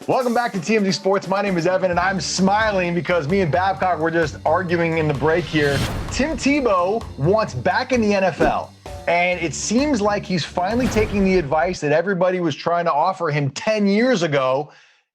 Welcome back to TMZ Sports. My name is Evan, and I'm smiling because me and Babcock were just arguing in the break here. Tim Tebow wants back in the NFL, and it seems like he's finally taking the advice that everybody was trying to offer him 10 years ago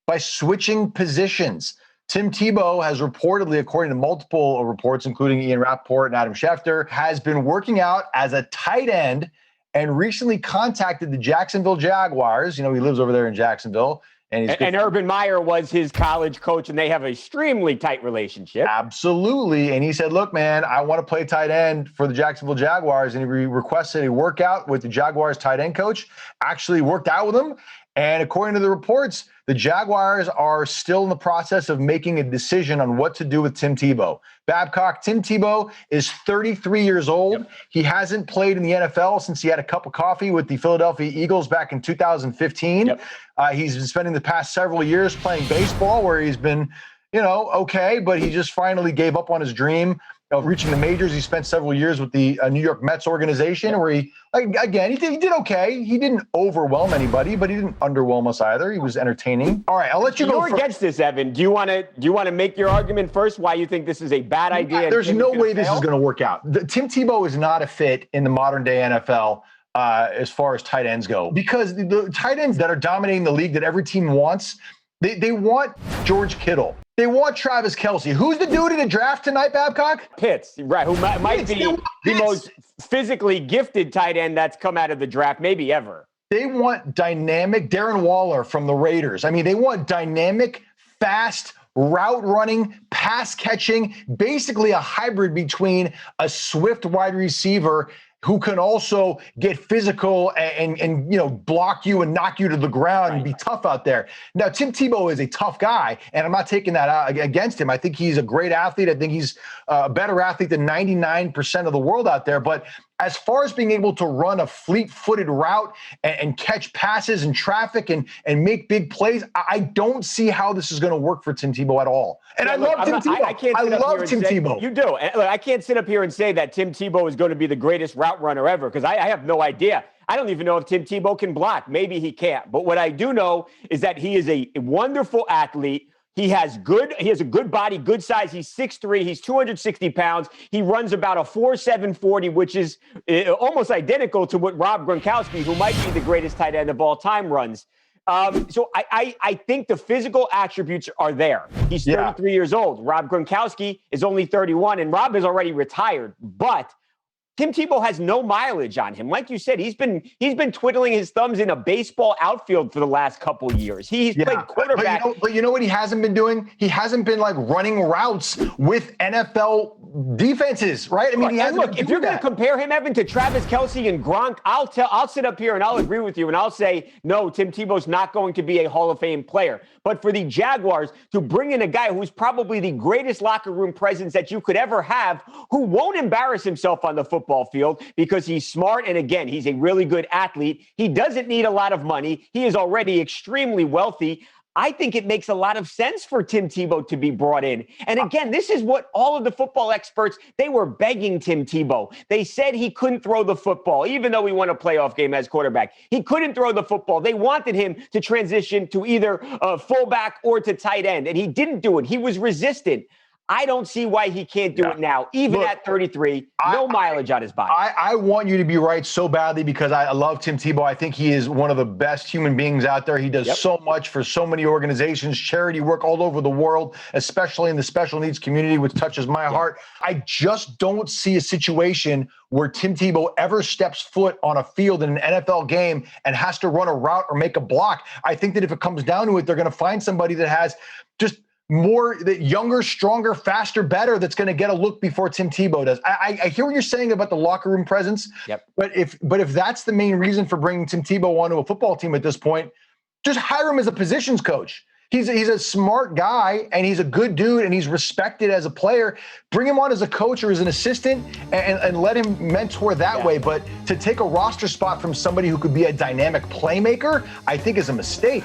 by switching positions. Tim Tebow has reportedly, according to multiple reports, including Ian Rappaport and Adam Schefter, has been working out as a tight end and recently contacted the Jacksonville Jaguars. You know, he lives over there in Jacksonville. And Urban Meyer was his college coach, and they have an extremely tight relationship. Absolutely. And he said, look, man, I want to play tight end for the Jacksonville Jaguars. And he requested a workout with the Jaguars tight end coach, actually worked out with him. And according to the reports, the Jaguars are still in the process of making a decision on what to do with Tim Tebow. Babcock, Tim Tebow is 33 years old. Yep. He hasn't played in the NFL since he had a cup of coffee with the Philadelphia Eagles back in 2015. Yep. He's been spending the past several years playing baseball where he's been, okay, but he just finally gave up on his dream of reaching the majors. He spent several years with the New York Mets organization where he did okay. He didn't overwhelm anybody, but he didn't underwhelm us either. He was entertaining. All right, I'll let you go. You're against this, Evan. Do you want to make your argument first why you think this is a bad idea? There's no way this is going to work out. Tim Tebow is not a fit in the modern day NFL as far as tight ends go, because the tight ends that are dominating the league that every team wants, they want George Kittle. They want Travis Kelce. Who's the dude in the draft tonight, Babcock? Pitts, right, who might be the most physically gifted tight end that's come out of the draft, maybe ever. They want dynamic Darren Waller from the Raiders. I mean, they want dynamic, fast, route running, pass catching, basically a hybrid between a swift wide receiver who can also get physical and block you and knock you to the ground and be tough out there. Now, Tim Tebow is a tough guy, and I'm not taking that out against him. I think he's a great athlete. I think he's a better athlete than 99% of the world out there. But as far as being able to run a fleet-footed route and catch passes in traffic and make big plays, I don't see how this is going to work for Tim Tebow at all. And I love Tim Tebow. I love Tim Tebow. You do. And look, I can't sit up here and say that Tim Tebow is going to be the greatest route runner ever, because I have no idea. I don't even know if Tim Tebow can block. Maybe he can't. But what I do know is that he is a wonderful athlete. He has a good body, good size. He's 6'3", he's 260 pounds. He runs about a 4.7 40, which is almost identical to what Rob Gronkowski, who might be the greatest tight end of all time, runs. So I think the physical attributes are there. He's 33 years old. Rob Gronkowski is only 31, and Rob is already retired. But Tim Tebow has no mileage on him. Like you said, he's been twiddling his thumbs in a baseball outfield for the last couple of years. He's played quarterback. But you know what he hasn't been doing? He hasn't been running routes with NFL defenses, right? I mean, if you're going to compare him, Evan, to Travis Kelce and Gronk, I'll sit up here and I'll agree with you and I'll say, no, Tim Tebow's not going to be a Hall of Fame player. But for the Jaguars to bring in a guy who's probably the greatest locker room presence that you could ever have, who won't embarrass himself on the football field because he's smart, and again, he's a really good athlete. He doesn't need a lot of money. He is already extremely wealthy. I think it makes a lot of sense for Tim Tebow to be brought in. And again, this is what all of the football experts, they were begging Tim Tebow. They said he couldn't throw the football, even though he won a playoff game as quarterback. He couldn't throw the football. They wanted him to transition to either fullback or to tight end, and he didn't do it. He was resistant. I don't see why he can't do it now, even at 33, no mileage on his body. I want you to be right so badly because I love Tim Tebow. I think he is one of the best human beings out there. He does so much for so many organizations, charity work all over the world, especially in the special needs community, which touches my heart. I just don't see a situation where Tim Tebow ever steps foot on a field in an NFL game and has to run a route or make a block. I think that if it comes down to it, they're going to find somebody that has just more, that younger, stronger, faster, better, that's going to get a look before Tim Tebow does. I hear what you're saying about the locker room presence, but if that's the main reason for bringing Tim Tebow onto a football team at this point, just hire him as a positions coach. He's a smart guy, and he's a good dude, and he's respected as a player. Bring him on as a coach or as an assistant and let him mentor that way. But to take a roster spot from somebody who could be a dynamic playmaker, I think is a mistake.